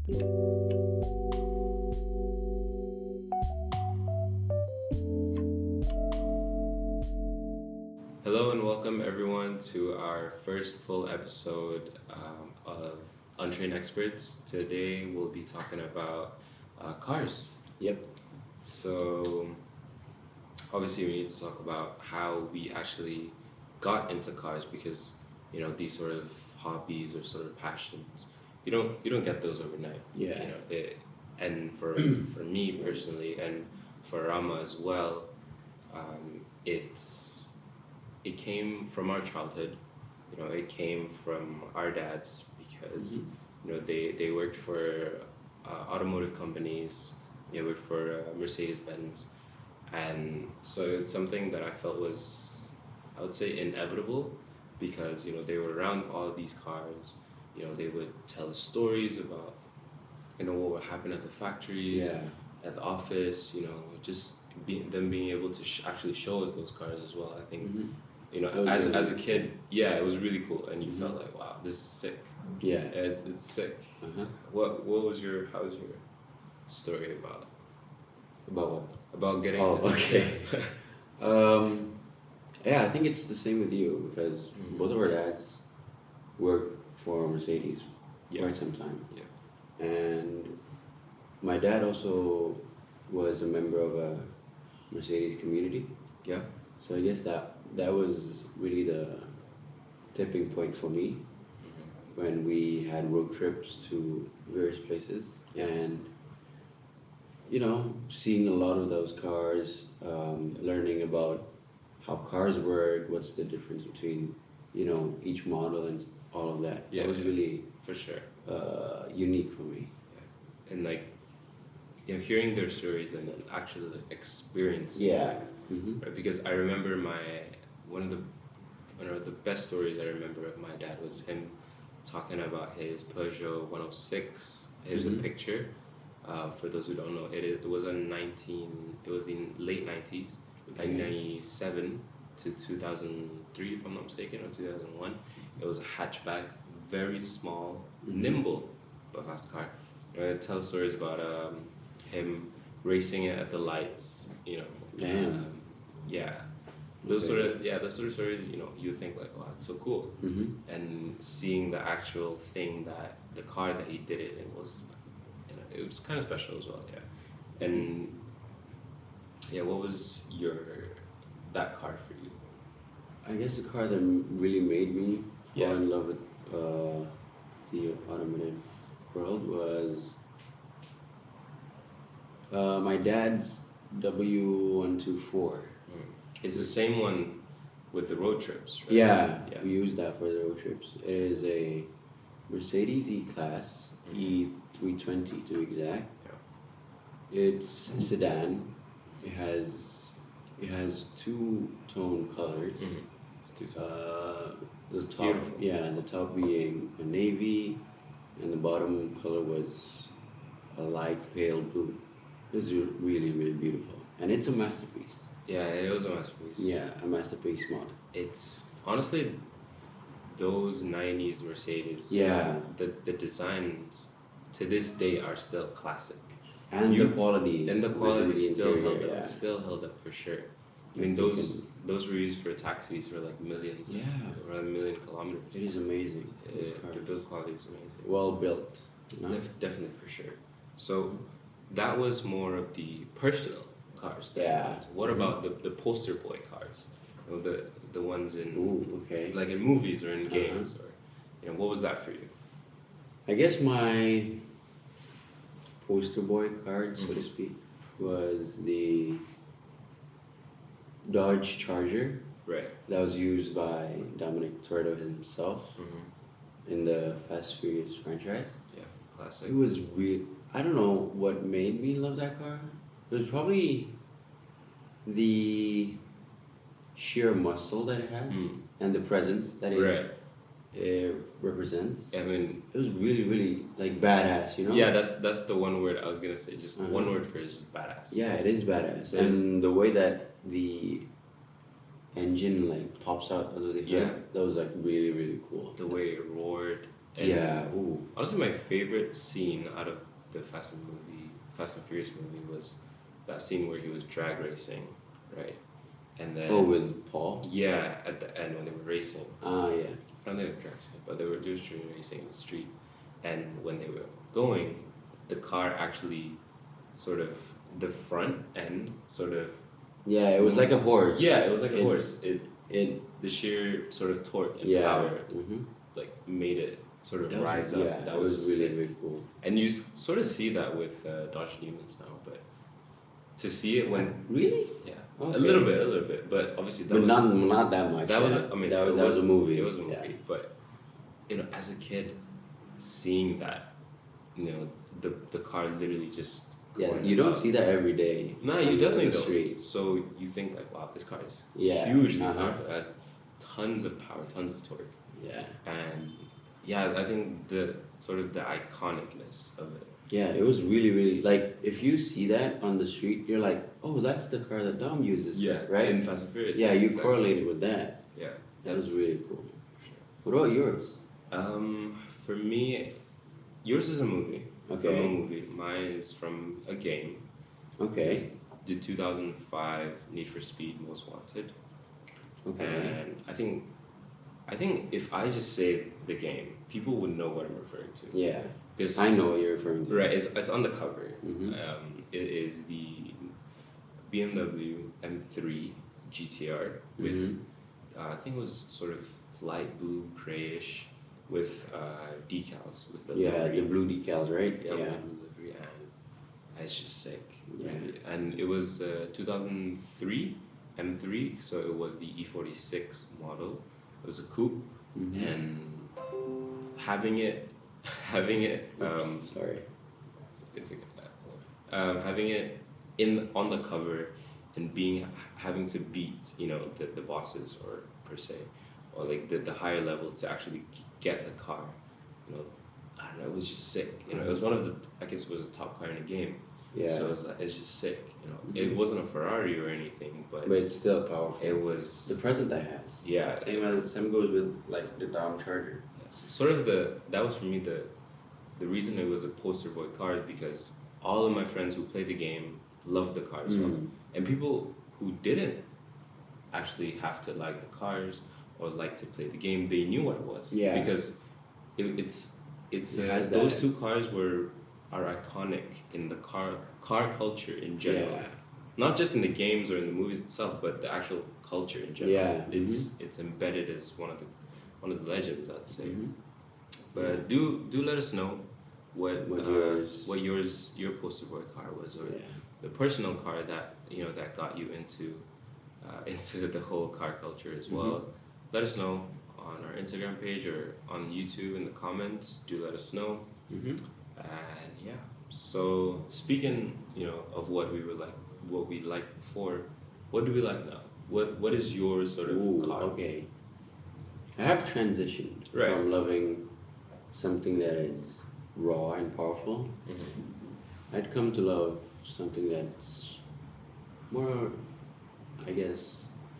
Hello and welcome everyone to our first full episode of Untrained Experts. Today we'll be talking about cars. Yep. So obviously we need to talk about how we actually got into cars because these sort of hobbies or sort of passions you don't get those overnight. Yeah. And for me personally and for Rama as well, it came from our childhood. It came from our dads because they worked for automotive companies. They worked for Mercedes Benz, and so it's something that I felt was, I would say, inevitable because they were around all of these cars. They would tell us stories about what would happen at the factories, Yeah. at the office. Just them being able to actually show us those cars as well. I think That was as a really kid, yeah, it was really cool, and you felt like, wow, this is sick. Yeah. It's sick. Uh-huh. How was your story about About what? getting Oh, to okay. Um, yeah, I think it's the same with you because Mhm. both of our dads worked for Mercedes Yeah. quite some time. Yeah. And my dad also was a member of a Mercedes community. Yeah. So I guess that was really the tipping point for me when we had road trips to various places. Yeah. And seeing a lot of those cars, learning about how cars work, what's the difference between each model and all of that. Yeah, That was yeah. really For sure. unique for me. And like hearing their stories and then actually like, experiencing Yeah. it, Mm-hmm. right? Because I remember one of the best stories I remember of my dad was him talking about his Peugeot 106. Here's a Mhm. picture. For those who don't know, it was it was in late 90s, Okay. 1997 to 2003, if I'm not mistaken, or 2001. It was a hatchback, very small, Mhm. nimble, but fast car. It tells stories about him racing it at the lights. Damn. Yeah, Okay. those sort of stories. You think like, wow, it's so cool, Mm-hmm. and seeing the actual thing that the car that he did it in was, it was kind of special as well. Yeah, and yeah, what was that car for you? I guess the car that really made me Yeah. fall in love with the automotive world was my dad's W124. It's the same one with the road trips, right? Yeah, Yeah. we use that for the road trips. It is a Mercedes E-Class, E320 to be exact. It's a sedan. It has two-tone colors. The top, Beautiful. yeah, the top being a navy, and the bottom color was a light pale blue. It was really, really beautiful, and it's a masterpiece. Yeah, it was a masterpiece. Yeah, a masterpiece mod. It's honestly those 90s Mercedes. Yeah. The designs to this day are still classic. And the quality. And the within quality the still interior, held up. yeah. Still held up for sure. I I mean, think those were used for taxis for like millions. Yeah. Or a million kilometers. It is amazing. those The cars. build quality was amazing. Well built. No? Definitely for sure. So that was more of the personal cars. That you Yeah. went to. What about the poster boy cars? The ones in Ooh, okay. like in movies or in Uh-huh. games, or what was that for you? I guess my poster boy card, so to Mhm. speak, was the Dodge Charger Right. that was used by Dominic Toretto himself in the Fast Furious franchise. Yeah, classic. It was weird. I don't know what made me love that car. It was probably the sheer muscle that it has Mm. and the presence that Right. it represents. I mean, It was really, really like badass, you know? yeah, that's the one word I was gonna say. Just Uh-huh. one word for it is just badass. Yeah, it is badass. There's- And the way that the engine like pops out of the hood, Yeah. that was like really, really cool. The way it roared, And Yeah. Ooh. honestly, my favorite scene out of the Fast and Furious movie, was that scene where he was drag racing, right? And then Oh, with Paul. yeah, at the end when they were racing, Ah, yeah. I don't think they were drag racing, but they were just racing in the street, and when they were going, the car actually sort of the front end sort of Yeah, it was like a horse. yeah, it was like a It- horse. It. The sheer sort of torque and Yeah. power Mm-hmm. like made it sort of That was, rise up. yeah, That was really sick. really cool. And you sort of see that with Dodge Demons now, but to see it when Really? yeah, Okay. a little bit, but obviously that But was not that much. that was yeah. I mean that it was a movie. It was a movie, Yeah. but as a kid, seeing that, the car literally just Yeah, going you don't about- see that every day. No, on you definitely the don't. street. So you think like, wow, this car is Yeah, hugely uh-huh. powerful. It has tons of power, tons of torque, Yeah. and yeah, I think the sort of the iconicness of it. Yeah, it was really, really like if you see that on the street, you're like, oh, that's the car that Dom uses. Right? In Fast and Furious. Yeah, you exactly. correlated with that. Yeah, That was that's- really cool. What about yours? For me, yours is a movie. From a Okay. movie. Mine is from a game. Okay. The 2005 Need for Speed Most Wanted. Okay. And I think if I just say the game, people would know what I'm referring to. Yeah. Because I know what you're referring to. right, it's on the cover. Mhm. It is the BMW M3 GTR with Mhm. I think it was sort of light blue grayish with decals with the Yeah, livery. the blue decals, right? Yeah, with the blue livery, and it's just sick. Yeah. Really. And it was 2003 M3, so it was the E46 model. It was a coupe, Mhm. and having it, Oops, sorry. it's a, having it on the cover and having to beat the bosses or per se or like the higher levels to actually get the car, I don't know, it was just sick. It was one of the, I guess it was the top car in the game. Yeah. So it's just sick. Mhm. It wasn't a Ferrari or anything, but But it's still powerful. it was The present that has. yeah. Same goes with like the Dom Charger. Yes. Sort of that was for me the reason it was a poster boy car is because all of my friends who played the game loved the car as well, Mm. and people who didn't actually have to like the cars or like to play the game, they knew what it was. Yeah. Because it's It has those that. two cars are iconic in the car culture in general. Yeah. Not just in the games or in the movies itself, but the actual culture in general. Yeah, mm-hmm. It's embedded as one of the legends, I'd say. Mhm. But do let us know what What yours- your poster boy car was, or Yeah. the personal car that that got you into the whole car culture as well. Let us know on our Instagram page or on YouTube in the comments. Do let us know. Mhm. And yeah, so speaking, of what we liked before, what do we like now? What is your sort of Ooh, car? okay. I have transitioned Right. from loving something that is raw and powerful. Mhm. I'd come to love something that's more, I guess,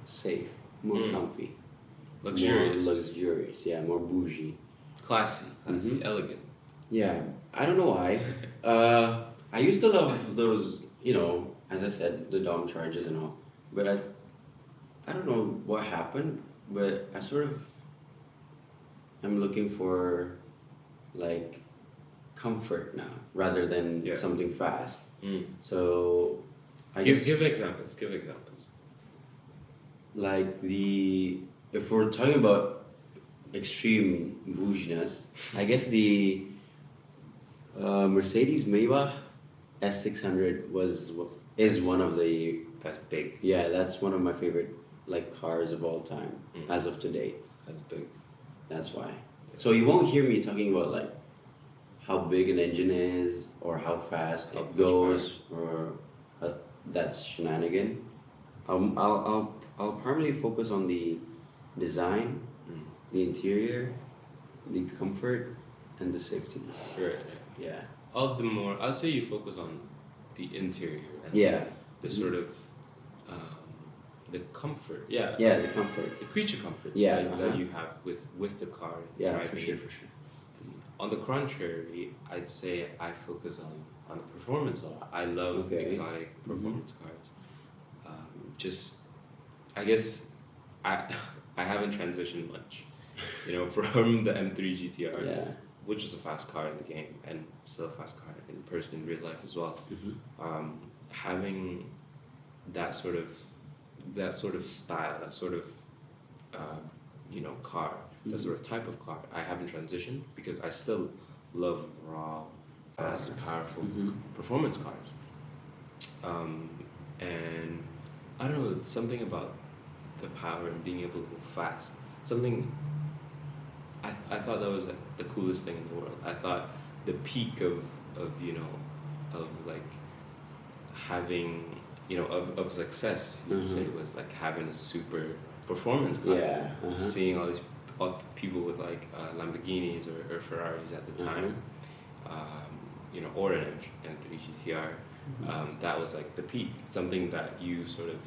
safe, more Mm. comfy, Luxurious, more luxurious. Yeah, more bougie. classy, Mhm. elegant. Yeah, I don't know why. I used to love those, as I said, the Dom charges and all. But I don't know what happened, but I'm looking for like comfort now rather than Yeah. something fast. Mm. So I Give guess give examples. Give examples. like if we're talking about extreme bouginess, I guess the Mercedes Maybach S600 is one of the That's big. that's one of my favorite like cars of all time Mm. as of today. That's big. That's why. So you won't hear me talking about like how big an engine is or how fast How it much goes or that's shenanigan. I'll primarily focus on the design, Mm. the interior, the comfort, and the safety. Right. Yeah. Of the more, I'd say you focus on the interior and Yeah. the sort of the comfort. Yeah. Yeah, the comfort. The creature comforts Yeah, that uh-huh. you have with the car. Yeah, driving for sure, it. for sure. And On the contrary, I'd say I focus on the performance a lot. I love Okay. exotic performance cars. Just, I guess, I I haven't transitioned much, from the M3 GTR, Yeah. which was a fast car in the game and still a fast car in person in real life as well. Having that sort of style, that sort of car, that sort of type of car, I haven't transitioned because I still love raw, fast, powerful performance cars. And I don't know, something about the power and being able to go fast. Something I thought that was like the coolest thing in the world. I thought the peak of like having of success, you would say, was like having a super performance car. Yeah. Seeing all people with like Lamborghinis or Ferraris at the time, or an M3 GTR. That was like the peak, something that you sort of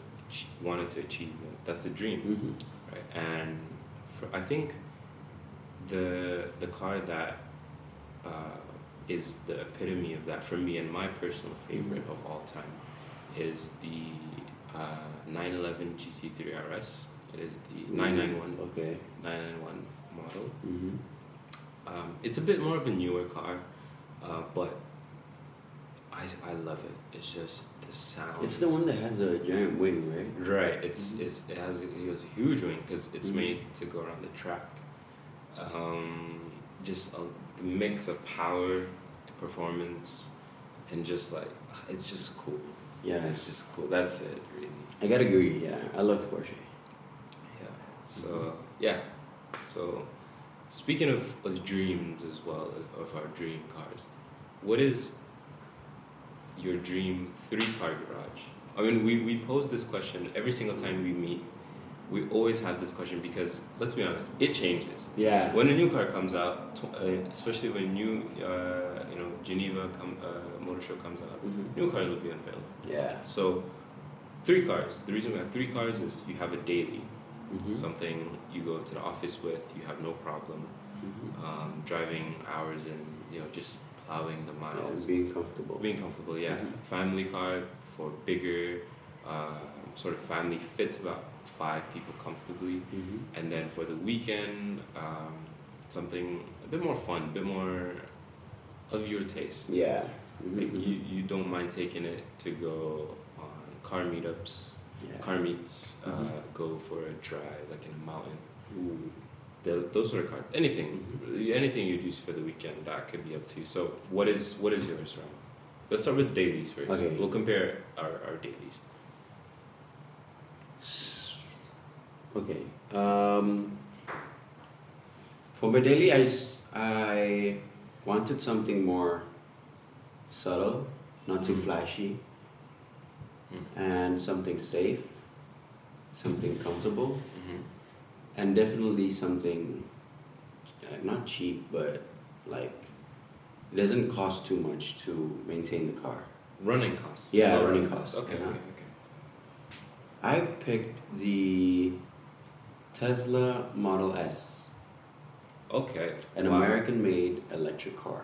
wanted to achieve. That's the dream, right? And I think the car that is the epitome of that for me and my personal favorite of all time is the 911 GT3 RS. It is the 991. Okay. 991 model. It's a bit more of a newer car, but I love it. It's just the sound. It's the one that has a giant wing, right? Right. It has a huge wing because it's made to go around the track. Just the mix of power, performance, and just like it's just cool. Yeah. It's just cool. That's it, really. I gotta agree. Yeah, I love Porsche. Yeah. So yeah. So speaking of dreams as well, of our dream cars, what is your dream 3-car garage? I mean, we pose this question every single time we meet. We always have this question because, let's be honest, it changes. Yeah. When a new car comes out, especially when new, Geneva Motor Show comes out, new cars will be unveiled. Yeah. So, 3 cars. The reason we have 3 cars is you have a daily, something you go to the office with, you have no problem driving hours and just plowing the miles. Yeah, being comfortable. Being comfortable, yeah. A family car for bigger, sort of family fits about 5 people comfortably. And then for the weekend, something a bit more fun, a bit more of your taste. Yeah. Like you don't mind taking it to go on car meetups, car meets, go for a drive like in a mountain. Those sort of cars. Anything you'd use for the weekend, that could be up to you. So what is yours, Ram? Let's start with dailies first. Okay. We'll compare our dailies. Okay. For my daily, I wanted something more subtle, not too flashy, and something safe, something comfortable, and definitely something not cheap, but like it doesn't cost too much to maintain the car. Running costs. Yeah, Low running costs. Okay, Uh-huh. okay. I've picked the Tesla Model S, Okay. an Wow. American-made electric car.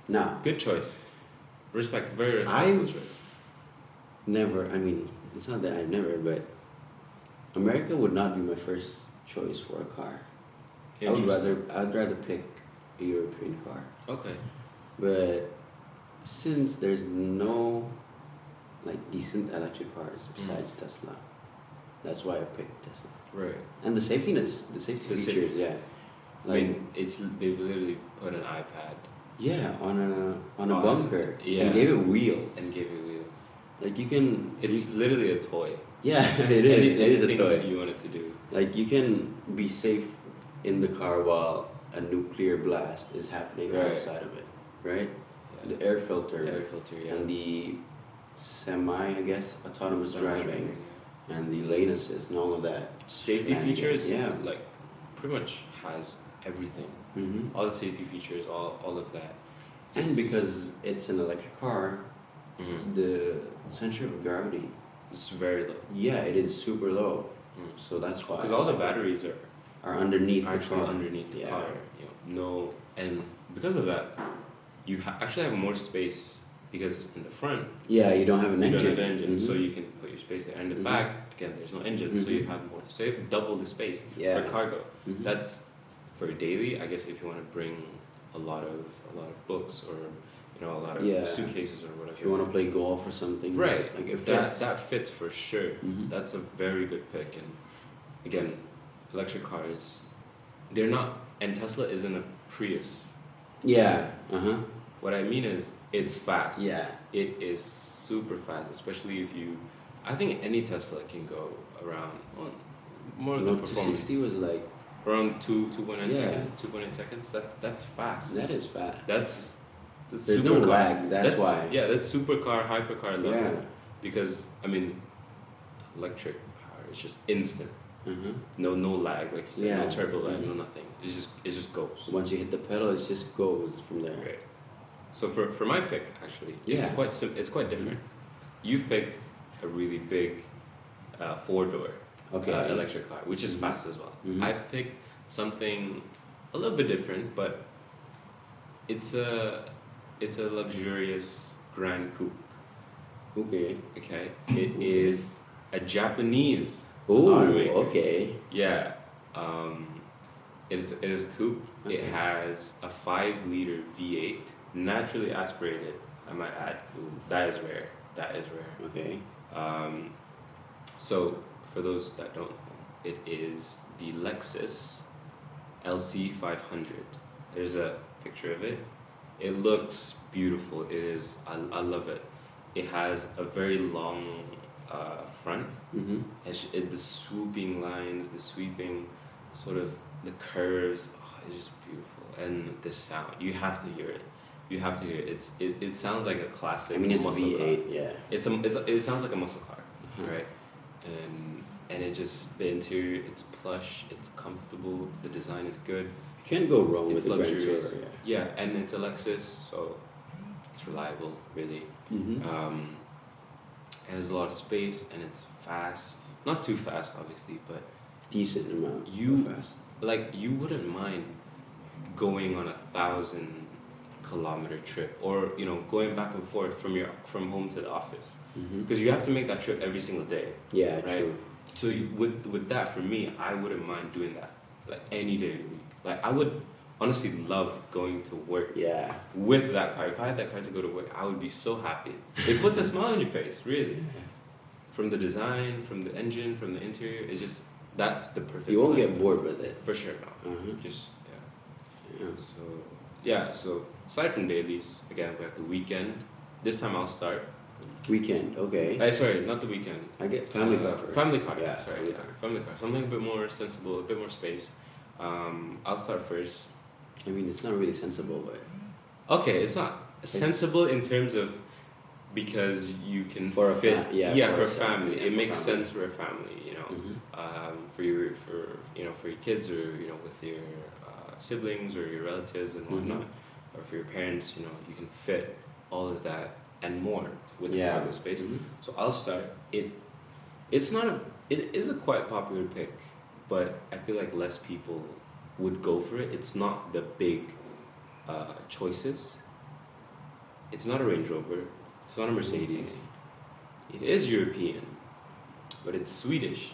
Now, Good choice. Respect. Very respectful I've choice. never, I mean, it's not that I've never, but America would not be my first choice for a car. Interesting. I'd rather pick a European car. Okay. But since there's no like decent electric cars besides Tesla, that's why I picked Tesla. Right. And the safety features, yeah. I mean, they've literally put an iPad Yeah, on a On- bunker. yeah. And gave it wheels. and gave it wheels. Like you can. It's literally a toy. Yeah, it is. It is a Anything toy. you want it to do. Like you can be safe in the car while a nuclear blast is happening Right. outside of it, right? Yeah. The air filter Air filter, yeah. and the I guess, autonomous Autonomous driving and the lane assist and all of that. Safety shenanigans. features, Yeah. like pretty much has everything. Mm-hmm. All the safety features, all of that. And is- because it's an electric car, Mhm. the center of gravity, It's very low. yeah, it is super low. Mm. So that's why. Because all the batteries are are underneath the actually car. underneath the Yeah. car. No and because of that, you actually have more space because in the front Yeah, you don't have an you engine. don't have an engine, so Mhm. you can put your space there. And the Mhm. back, again, there's no engine, so you Mhm. have more. So you have double the space Yeah. for cargo. Mhm. That's for daily. I guess if you want to bring a lot of books or a lot of Yeah. suitcases or whatever. If you want to play golf or something, Right. Like it That fits. that fits for sure. Mhm. That's a very good pick. And again, electric cars, they're not. And Tesla isn't a Prius. Yeah. Uh huh. What I mean is, it's fast. Yeah. It is super fast, especially if you. I think any Tesla can go around more of the performance. 260 was like Around 2.9 Yeah. seconds. 2.8 seconds. That's fast. that is fast. That's There's no supercar. lag. That's why. Yeah, that's supercar, hypercar level. Yeah. Because I mean, electric power is just instant. Uh-huh. No lag, like you said, Yeah. no turbo lag, Mhm. no nothing. It just goes. Once you hit the pedal, it just goes from there. Right. So for my pick, actually, it's Yeah. quite it's quite different. You've picked a really big 4-door Okay. electric car, which is Mhm. fast as well. Mhm. I've picked something a little bit different, but it's a luxurious Grand Coupe. Okay. Okay, it is a Japanese Oh, automaker. okay. Yeah, it is a coupe. Okay. It has a 5-liter V8, naturally aspirated. I might add. That is rare. That is rare. Okay. So for those that don't know, it is the Lexus LC 500. There's a picture of it. It looks beautiful. It is. I love it. It has a very long front. Mm-hmm. The swooping lines, the sweeping sort of the curves. Oh, it's just beautiful. And the sound. You have to hear it. You have to hear it. It sounds like a classic I mean, it's muscle car. V8, yeah. It sounds like a muscle car, Uh-huh. right? And it just the interior. It's plush. It's comfortable. The design is good. You can't go wrong It's with the Grand luxurious. Tourer, Yeah, and it's a Lexus, so it's reliable, really. yeah. Mm-hmm. It has a lot of space and it's fast. Not too fast, obviously, but Decent amount. You- of fast. like you wouldn't mind going on 1,000-kilometer trip, or going back and forth from home to the office, Mm-hmm. because you have to make that trip every single day. Yeah, Right. true. So with that, for me, I wouldn't mind doing that like any day of the week. Like I would honestly love going to work Yeah. with that car. If I had that car to go to work, I would be so happy. It puts a smile on your face, really. From the design, from the engine, from the interior, it's just that's the perfect. You won't blend. get bored with it. For sure, no. Uh-huh. Just Yeah. So aside from dailies, again we have the weekend. This time I'll start. Weekend, okay. Sorry, not the weekend. I get family car first. Family car. Yeah, Sorry, family yeah, car. family car. Something a bit more sensible, a bit more space. I'll start first. I mean, it's not really sensible, but Okay, it's not sensible in terms of because you can For a fit. yeah, for a a family, yeah, it for makes family. sense for a family. Mhm. For your kids or with your siblings or your relatives and whatnot, or for your parents, you can fit all of that and more with the Yeah. cargo space. Mhm. So I'll start. It is a quite popular pick, but I feel like less people would go for it. It's not the big choices. It's not a Range Rover. It's not a Mercedes. It is European, but it's Swedish.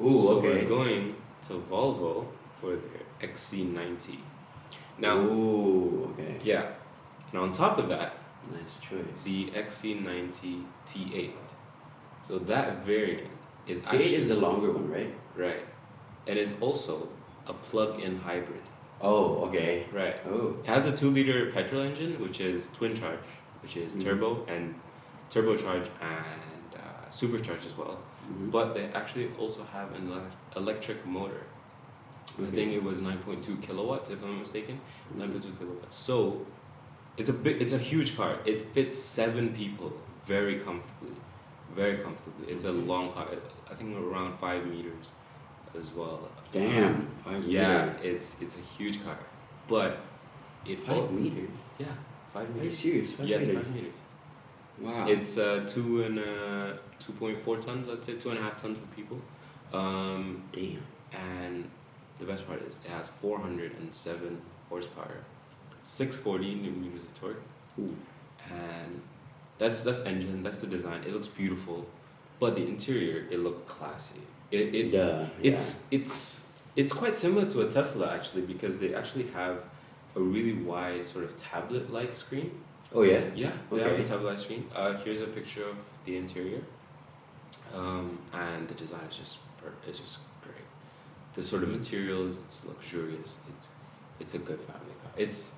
Ooh, So okay. we're going to Volvo for their XC90. Now, Ooh, okay. yeah. And on top of that, Nice choice. the XC90 T8. So that variant is T8 actually is the longer one, right? right, and it's also a plug-in hybrid. Oh, okay. Right. Oh. It has a 2-liter petrol engine, which is twin charge, which is Mhm. turbo and turbocharge and supercharged as well. Mhm. But they actually also have an electric motor. I Okay. think it was 9.2 kilowatts, if I'm not mistaken. 9.2 kilowatts. So it's a huge car. It fits 7 people very comfortably, very comfortably. It's a long car. I think around 5 meters as well. Damn. 5 Yeah, meters. it's a huge car, but if 5 meters? yeah, 5 Are you meters. serious? 5 Yes, meters? 5 meters. Wow. It's 2.4 tons. I'd say 2.5 tons for people. Damn. And the best part is it has 407 horsepower 640 newton meters of torque, Ooh. and that's engine. That's the design. It looks beautiful, but the interior, it looked classy. It's quite similar to a Tesla actually, because they actually have a really wide sort of tablet-like screen. Oh yeah. Yeah, they have Okay. a tablet-like screen. Here's a picture of the interior, and the design is just great. The sort of materials, it's luxurious. It's a good family car. It's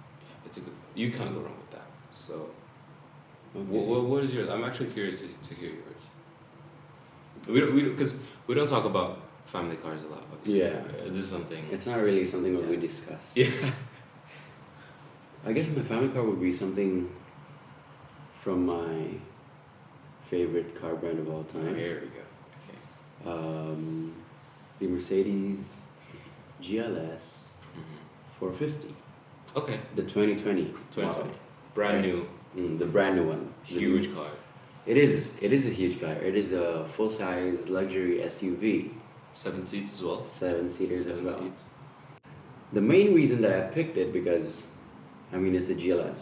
a good. You can't go wrong with that. So, what is yours? I'm actually curious to hear yours. Because we don't talk about family cars a lot. Obviously. Yeah. This is something. It's not really something that we discuss. Yeah. I guess my family car would be something from my favorite car brand of all time. Here we go. The Mercedes GLS 450. Okay. The 2020. 2020. model. Brand Right. new, The brand new one. huge car. It is a huge car. It is a full-size luxury SUV. 7 seats as well. 7-seaters as 7 well. seats. The main reason that I picked it because, I mean, it's a GLS.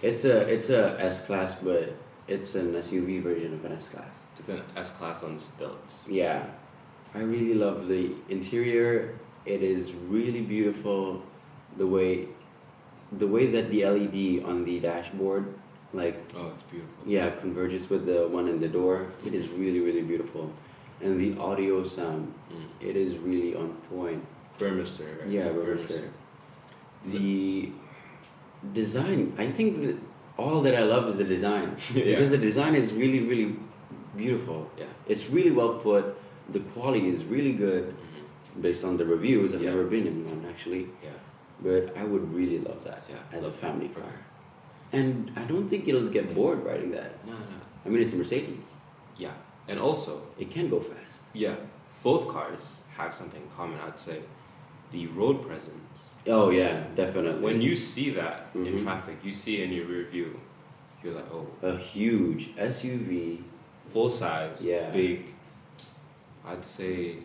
It's a S-Class, but it's an SUV version of an S-Class. It's an S-Class on stilts. Yeah, I really love the interior. It is really beautiful. The way that the LED on the dashboard, like, Oh, it's beautiful. yeah, converges with the one in the door. It is really, really beautiful. And the audio sound, it is really on point. Burmester. Right? Yeah, Burmester. The design, I think that all that I love is the design. Yeah. Because the design is really, really beautiful. Yeah. It's really well put. The quality is really good based on the reviews. I've Yeah. never been in one actually. Yeah. But I would really love that as a family car. And I don't think it'll get bored riding that. No. I mean, it's a Mercedes. Yeah. And also, It can go fast. yeah, both cars have something in common, I'd say. The road presence. Oh yeah, definitely. When you see that in Mhm. traffic, you see it in your rear view, you're like, oh, A huge SUV. full size, Yeah. big, I'd say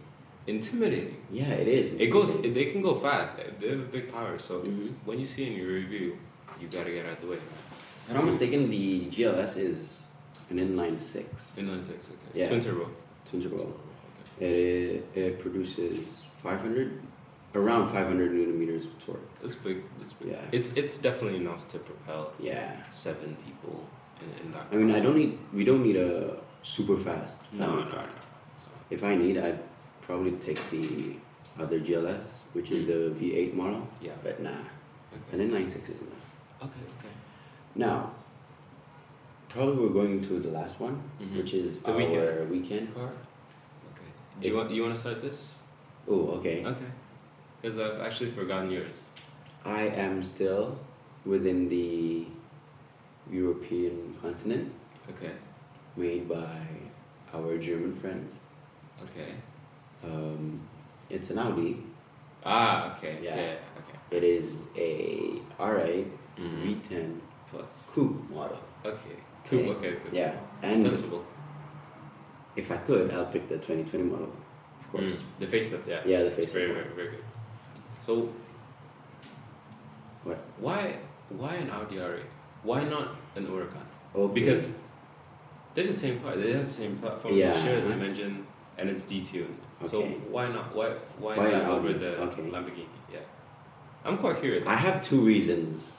intimidating. Yeah, it is. They can go fast. They have a big power. So Mhm. when you see it in your review, you gotta get out of the way. If I'm not mistaken, the GLS is an inline-6. Inline six, okay. Yeah. Twin turbo. Twin turbo. It produces around 500 newton meters of torque. That's big. That's big. Yeah. It's definitely enough to propel Yeah. 7 people in that. I mean, we don't need a super fast No. family car. If I need, I'd probably take the other GLS, which is the V8 model. Yeah. But nah, Okay. an inline-6 is enough. Okay. Now, probably we're going to the last one, Mhm. which is The our weekend. weekend car. Okay. Do you want to start this? Oh, okay. Okay. Because I've actually forgotten yours. I am still within the European continent, Okay. made by our German friends. Okay. It's an Audi. Ah. Okay. Yeah. Yeah. Okay. It is a R8 Mhm. V10 Plus. coupe model. Okay. Cool. Okay. Good. Yeah, and Sensible. if I could, I'll pick the 2020 model, of course. The facelift. Yeah. Yeah, the It's very, facelift. very, very good. So. What? Why an Audi R8? Why not an Huracan? Okay. Because they're the same car. They have the same platform. Yeah. They share the same engine, and it's detuned. So Okay. why not? Why Why not an over Audi? the Okay. Lamborghini? Yeah. I'm quite curious. I have two reasons.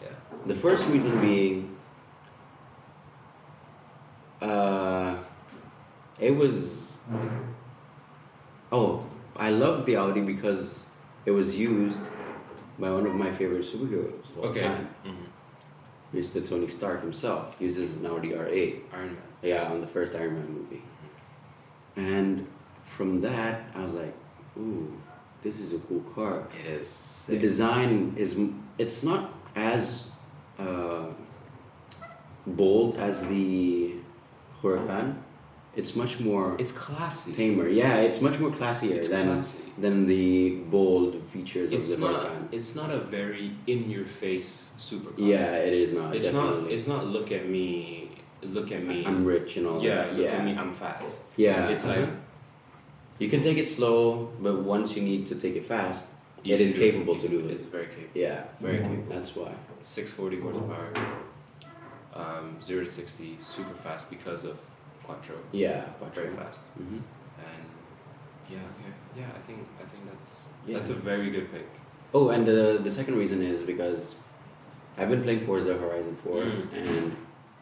Yeah. The first reason being, it was. Oh, I love the Audi because it was used by one of my favorite superheroes of all Okay. time. Mm-hmm. Mr. Tony Stark himself uses an Audi R8. Iron Man. Yeah, on the first Iron Man movie. And from that, I was like, ooh, this is a cool car. It is. The Sick. design it's not as bold as the Huracan. It's much more It's classy. tamer. Yeah, it's much more classier It's than classy. the bold features It's of the not. Huracan. It's not a very in-your-face supercar. Yeah, it is not. It's definitely. not. It's not. Look at me. Look at me. I'm rich and all Yeah. that. Look yeah. at me. I'm fast. Yeah. It's like. you can take it slow, but once you need to take it fast, it is capable to do It's it. very capable. Yeah, Very capable. that's why. 640 horsepower, 0 to 60, super fast because of quattro. Yeah, Very fast. Mm-hmm. And yeah, okay, yeah, I think that's Yeah. that's a very good pick. Oh, and the second reason is because I've been playing Forza Horizon 4, and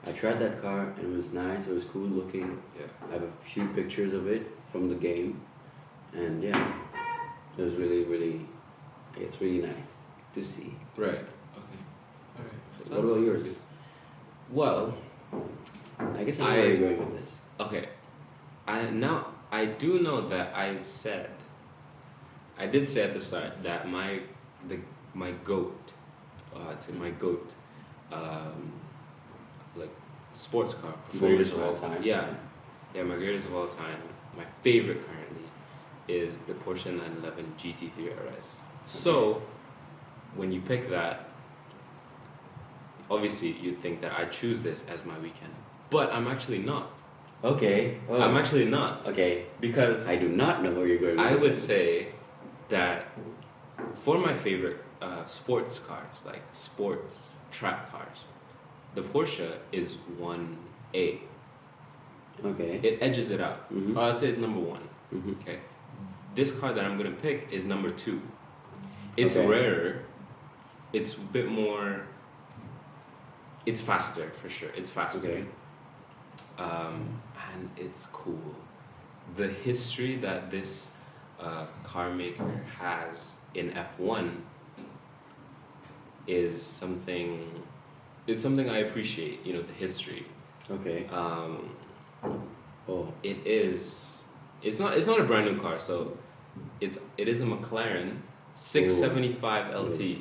I tried that car, and it was nice, it was cool looking. Yeah. I have a few pictures of it from the game, and yeah, it was really, really, it's really nice to see. Right. Okay. All right. So what about yours? Well, I guess I know where you're going with this. okay. I do know that I did say at the start that my goat, my goat, like sports car Greatest of performance all time. Yeah, my greatest of all time. My favorite currently is the Porsche 911 GT3 RS. So when you pick that, obviously you'd think that I choose this as my weekend, but I'm actually not. Okay. Oh. I'm actually not, Okay. because I do not know where you're going with I this. would say that for my favorite sports cars, like sports track cars, the Porsche is 1A. Okay. It edges it out. Mhm. Or I'd say it's number 1. Mm-hmm. Okay. This car that I'm gonna pick is number 2. It's Okay. rarer. It's a bit more. It's faster for sure. It's faster. Okay. And it's cool. The history that this car maker has in F1 is something. It's something I appreciate. You know, the history. Okay. Oh. It is. It's not a brand new car, so it is a McLaren 675 LT.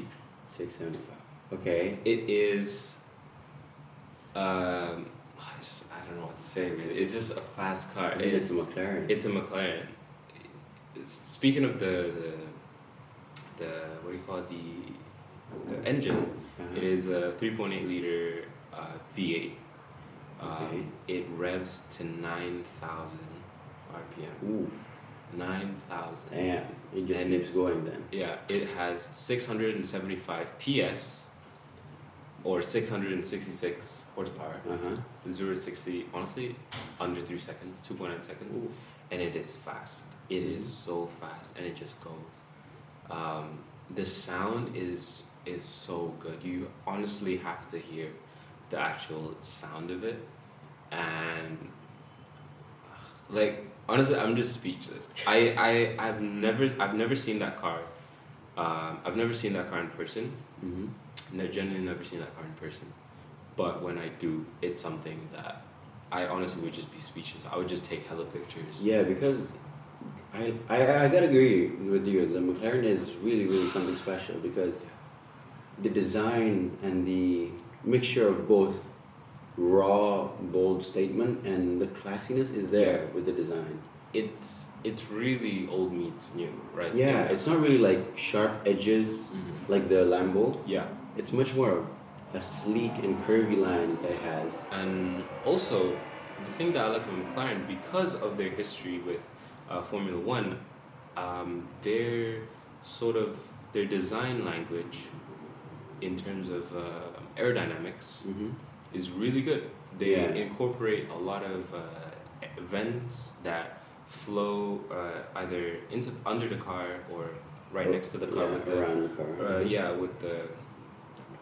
675. Okay. It is. I don't know what to say really. It's just a fast car. It's a McLaren. It's a McLaren. Speaking of the what do you call it, the engine, Uh-huh. it is a 3.8 liter V8. Okay. It revs to 9,000 RPM. Ooh. 9,000. Damn. It just And keeps it's- going then. Yeah, it has 675 PS or 666 horsepower. Uh-huh. 0 to 60, honestly, under 3 seconds, 2.9 seconds. Ooh. And it is fast. It is so fast, and it just goes. The sound is so good. You honestly have to hear the actual sound of it, and like honestly, I'm just speechless. I've never seen that car. I've never seen that car in person. Mm-hmm. Genuinely never seen that car in person. But when I do, it's something that I honestly would just be speechless. I would just take hella pictures. Yeah, because I gotta agree with you. The McLaren is really, really something special because the design and the mixture of both raw, bold statement and the classiness is there with the design. It's really old meets new, right? Yeah, it's not really like sharp edges Mhm. like the Lambo. Yeah. It's much more of a sleek and curvy lines that it has. And also, the thing that I like with McLaren, because of their history with Formula One, their design language in terms of aerodynamics Mm-hmm. is really good. They Yeah. incorporate a lot of vents that flow either under the car or right next to the car with the around the car. with the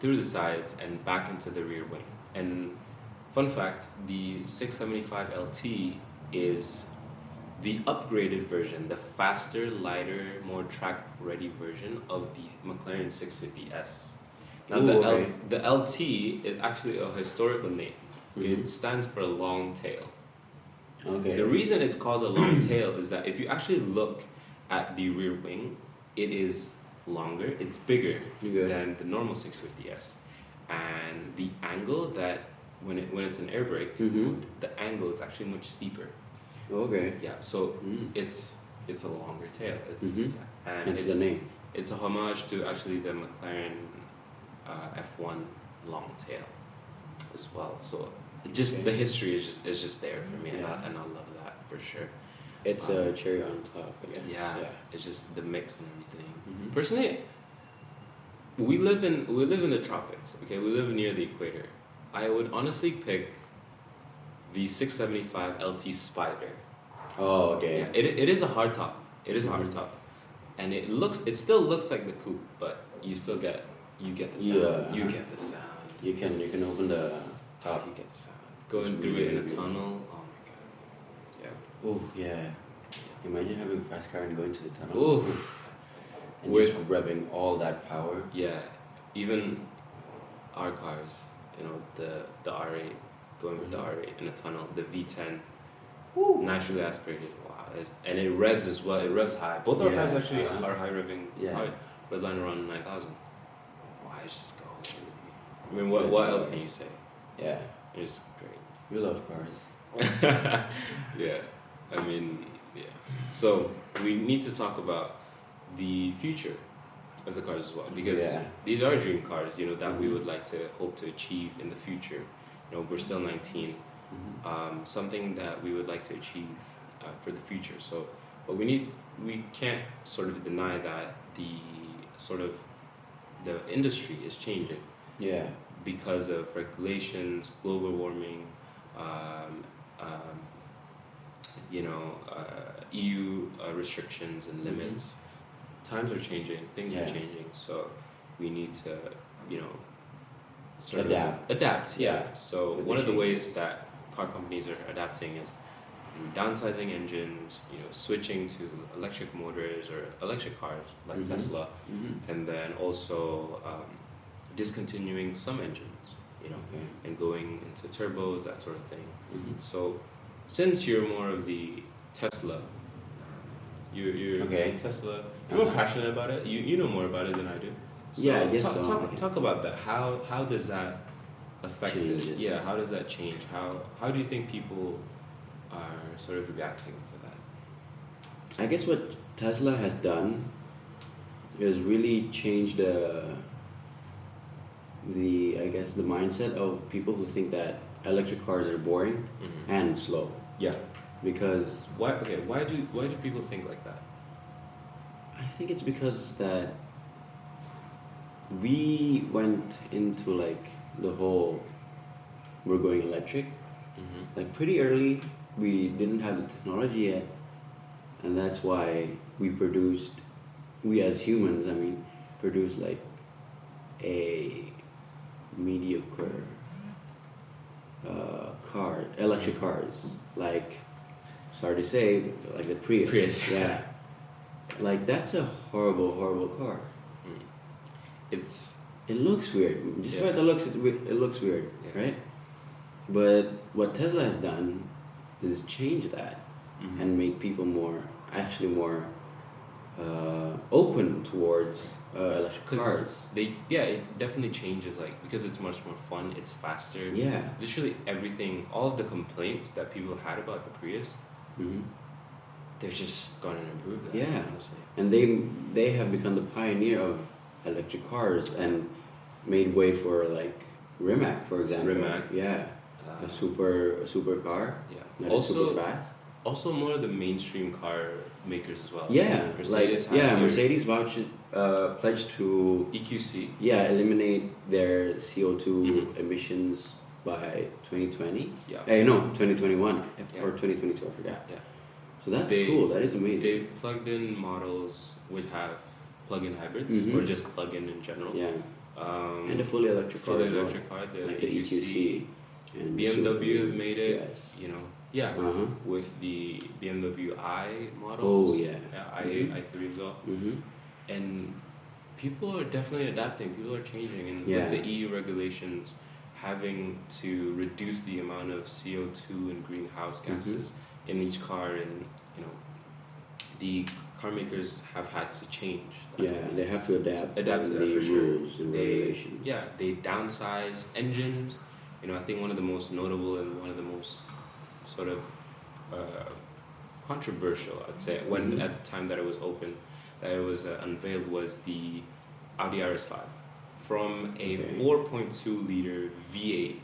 through the sides and back into the rear wing. And fun fact, the 675 LT is the upgraded version, the faster, lighter, more track-ready version of the McLaren 650S. Now Ooh, okay. the LT is actually a historical name. Mhm. It stands for long tail. Okay. The reason it's called a long tail is that if you actually look at the rear wing, it is longer, it's bigger Okay. than the normal 650S. And the angle that when it's an air brake Mhm. mode, the angle is actually much steeper. Okay. Yeah, so Mm. it's a longer tail. It's Mhm. yeah, and Hence it's the name. it's a homage to actually the McLaren F1 long tail as well. So just Okay. the history is just there for me, Yeah. and I love that for sure. It's a cherry on top, I guess. Yeah, Yeah. it's just the mix and everything. Mhm. Personally, we live in the tropics. Okay, we live near the equator. I would honestly pick the 675 LT Spider. Oh, okay. Yeah, it is a hard top. It is a hard Mhm. top, and it still looks like the coupe, but you get the sound. Yeah. You get the sound. You can open the top. You get the sound. Going It's through it in a really tunnel. Oh my god. Yeah. Oh yeah. Imagine having a fast car and going to the tunnel. Ooh. And With- just revving all that power. Yeah. Even our cars, the R8, going with the Mhm. R8 in a tunnel, the V10, Woo. naturally aspirated. Wow. And it revs as well. It revs high. Both our Yeah, cars actually uh-huh. are high revving. Yeah. High. Redline around 9,000. Why just go? I mean, what else can you say? Yeah. It's great. We love cars. Yeah, I mean, yeah. So we need to talk about the future of the cars as well, because Yeah. these are dream cars, that we Mhm. would like to hope to achieve in the future. We're still 19. Mhm. Something that we would like to achieve for the future. So, but we can't sort of deny that the industry is changing Yeah. because of regulations, global warming, um, um, EU restrictions and limits. Times are changing, things Yeah. are changing, so we need to, sort Adapt. of adapt. Yeah. Yeah. So With the one of the ways changes. that car companies are adapting is downsizing engines, switching to electric motors or electric cars like Mhm. Tesla, Mhm. and then also discontinuing some engines, Okay. and going into turbos, that sort of thing. Mhm. So, since you're more of the Tesla, you're Okay. Tesla, you're more Uh-huh. passionate about it. You know more about it than I do. So Yeah, I guess talk, so. talk about that. How does that affect it? Changes. Yeah, how does that change? How do you think people are sort of reacting to that? I guess what Tesla has done is really change the mindset of people who think that electric cars are boring Mm-hmm. and slow, Yeah. because Why do people think like that? I think it's because that we went into like the whole we're going electric Mm-hmm. like pretty early. We didn't have the technology yet, and that's why we as humans, I mean, produced like a mediocre electric cars, like, sorry to say, like the Prius. Yeah. Like that's a horrible car. It's It looks weird. Just by Yeah. the looks, it looks weird, Yeah. right? But what Tesla has done is change that and make people more open towards electric cars. It definitely changes, like, because it's much more fun, it's faster. Yeah. Literally everything, all of the complaints that people had about the Prius, Hmm. they've just gone and improved that. Yeah. Honestly. And they have become the pioneer of electric cars and made way for like Rimac, for example. Rimac. Yeah. Uh, A super car. yeah. That is super Also, fast. also more of the mainstream car makers as well. Yeah. Mercedes like, had their Mercedes pledged to EQC. eliminate their CO2 Mhm. emissions by 2020. Yeah. No, 2021 Yeah. or 2022, I forgot. Yeah. So that's They- cool. That is amazing. They've plugged in models which have plug-in hybrids Mhm. or just plug-in in general. Yeah. Um, And a fully electric car fully as well. electric car, the Like the EQC. And BMW Super- have made it. Yes. Yeah, Uh-huh. with the BMW i models. Oh, yeah. i8, Mhm. i3 as well. Mm-hmm. And people are definitely adapting. People are changing, and Yeah. with the EU regulations having to reduce the amount of CO2 and greenhouse Mm-hmm. gases in each car, and the car makers have had to change. that. Yeah, they have to adapt. Adapt to the that for sure. rules and regulations. They downsized engines. I think one of the most notable and one of the most sort of controversial, I'd say, when Mhm. at the time that it was unveiled, was the Audi RS5. From a Okay. 4.2 liter V8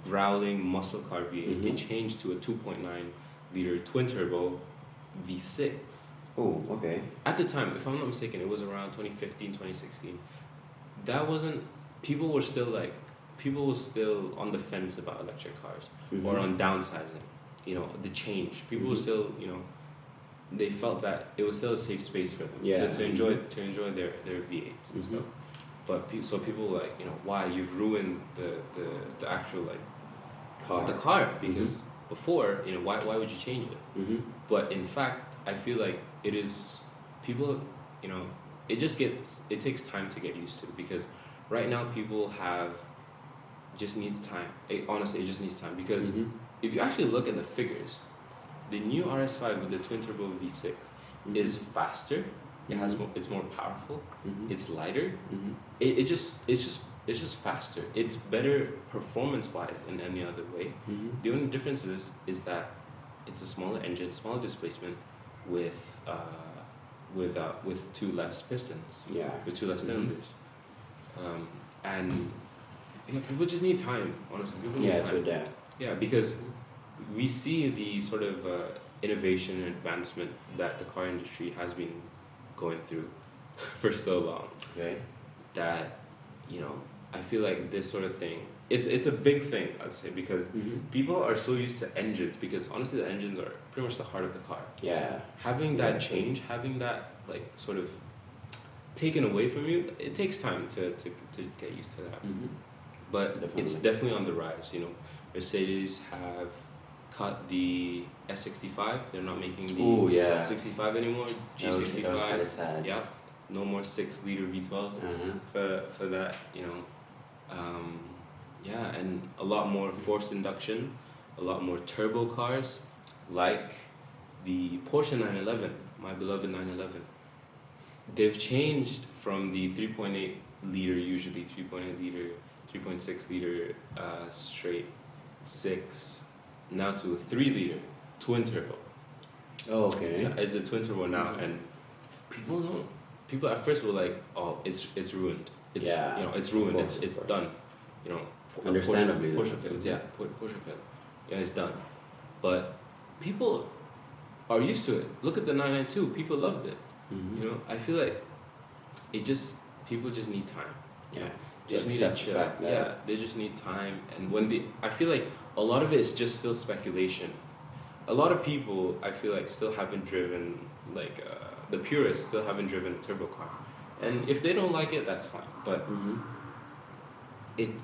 growling muscle car V8, Mhm. it changed to a 2.9 liter twin turbo V6. Oh, okay. At the time, if I'm not mistaken, it was around 2015, 2016. That wasn't, people were still like, people were still on the fence about electric cars or on downsizing, you know, the change. People were Mhm. still, you know, they felt that it was still a safe space for them Yeah. to enjoy their V8s and stuff. But so people were like, you know, why you've ruined the actual like Car. the car because before, you know, why would you change it? Mm-hmm. But in fact, I feel like it is people, you know, it takes time to get used to because right now people have just needs time. Honestly, it just needs time because Mm-hmm. if you actually look at the figures, the new RS5 with the twin turbo V6 is faster. It has more. It's more powerful. Mm-hmm. It's lighter. Mm-hmm. It's just faster. It's better performance wise in any other way. Mm-hmm. The only difference is that it's a smaller engine, smaller displacement, with two less pistons, Yeah. with two less Mhm. cylinders, and yeah, people just need time. Honestly, people need Yeah, to time. adapt. Yeah, because we see the sort of innovation and advancement that the car industry has been going through for so long. Okay. That, you know, I feel like this sort of thing, it's a big thing, I'd say, because Mm-hmm. people are so used to engines, because honestly the engines are pretty much the heart of the car. Yeah. Having that Exactly. change, having that like sort of taken away from you, it takes time to get used to that. Mm-hmm. But it's definitely on the rise, you know. Mercedes have cut the S65, they're not making the Oh yeah. 65 anymore, G65. That was kind of sad. Yeah, no more 6-liter V12s Uh-huh. for that, you know. Yeah, and a lot more forced induction, a lot more turbo cars, like the Porsche 911, my beloved 911. They've changed from the 3.8 liter, usually 3.8 liter, 3.6 liter straight six, now to a 3 liter twin turbo. Oh, okay. It's a twin turbo now, and people at first were like, oh, it's ruined. It's, Yeah, you know, it's ruined. of course, It's of course. done. You know, Understandably, Porsche though. fails. Yeah, Porsche failed. Yeah, it's done. But people are used to it. Look at the 992. People loved it. Mm-hmm. You know, I feel like people just need time. Yeah. They just need to chill. Yeah, they just need time. And I feel like a lot of it is just still speculation. A lot of people, I feel like, still haven't driven, like, the purists still haven't driven a turbo car. And if they don't like it, that's fine. But Mm-hmm.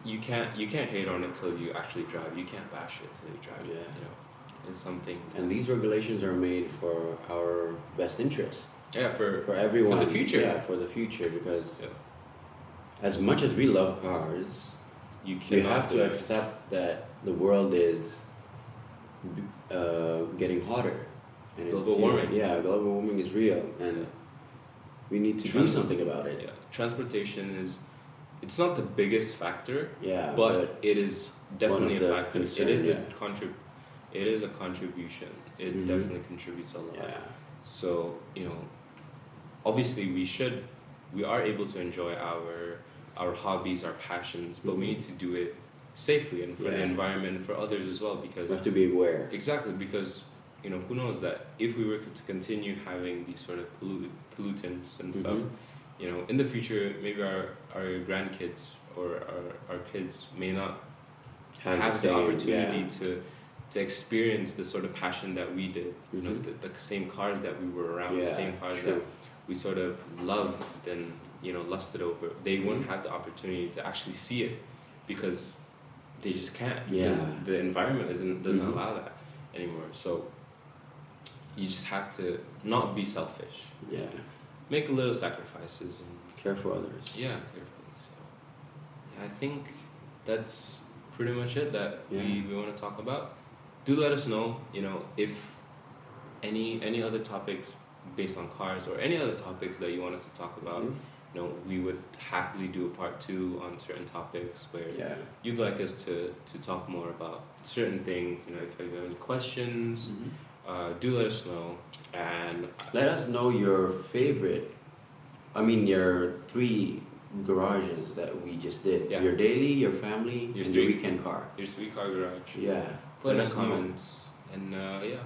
you can't hate on it till you actually drive. You can't bash it till you drive it. Yeah. You know, it's something. And these regulations are made for our best interest. Yeah, for everyone. For the future. Yeah, for the future, because Yeah. as much as we love cars, you you cannot have to accept that the world is getting hotter. And Global it's, warming. Yeah, global warming is real, and Yeah. we need to do Trans- something about it. Yeah, transportation it's not the biggest factor, Yeah, but it is definitely of a the factor. concern, It is yeah. it is a contribution. It Mhm. definitely contributes a lot. Yeah. So, you know, obviously we are able to enjoy our hobbies, our passions, but we Mhm. need to do it safely and for the Yeah. environment and for others as well, because We have to be aware. exactly, because you know, who knows that if we were to continue having these sort of pollutants and stuff, Mhm. you know, in the future, maybe our grandkids or our kids may not have the same, opportunity yeah. to experience the sort of passion that we did. You know, Mhm. the same cars that we were around, the Yeah, same cars true. that we sort of loved and, you know, lusted over. They wouldn't Mhm. have the opportunity to actually see it because they just can't, because Yeah. the environment doesn't Mhm. allow that anymore. So you just have to not be selfish. Yeah. Make little sacrifices and Care for others. yeah, carefully. So yeah, I think that's pretty much it that Yeah. we want to talk about. Do let us know, you know, if any other topics based on cars or any other topics that you want us to talk about. Mhm. You know, we would happily do a part 2 on certain topics where Yeah. you'd like us to talk more about certain things. You know, if you have any questions, Mhm. do let us know. And Let us know your favorite. Your 3 garages that we just did. Yeah. Your daily, your family, Your and 3. your weekend car. here's 3 car garage. Yeah. Put in Let the us know. comments, and yeah,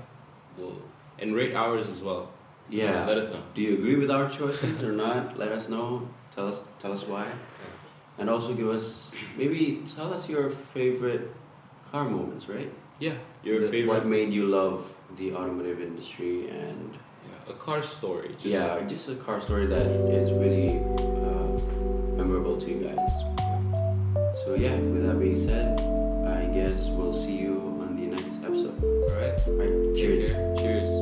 we'll and rate ours as well. Yeah. Let us know. Do you agree with our choices or not? Let us know. Tell us why. And also tell us your favorite car moments, right? Yeah, your favorite. What made you love the automotive industry and a car story. just a car story that is really memorable to you guys. So yeah, with that being said, I guess we'll see you on the next episode. All right. Cheers. Cheers.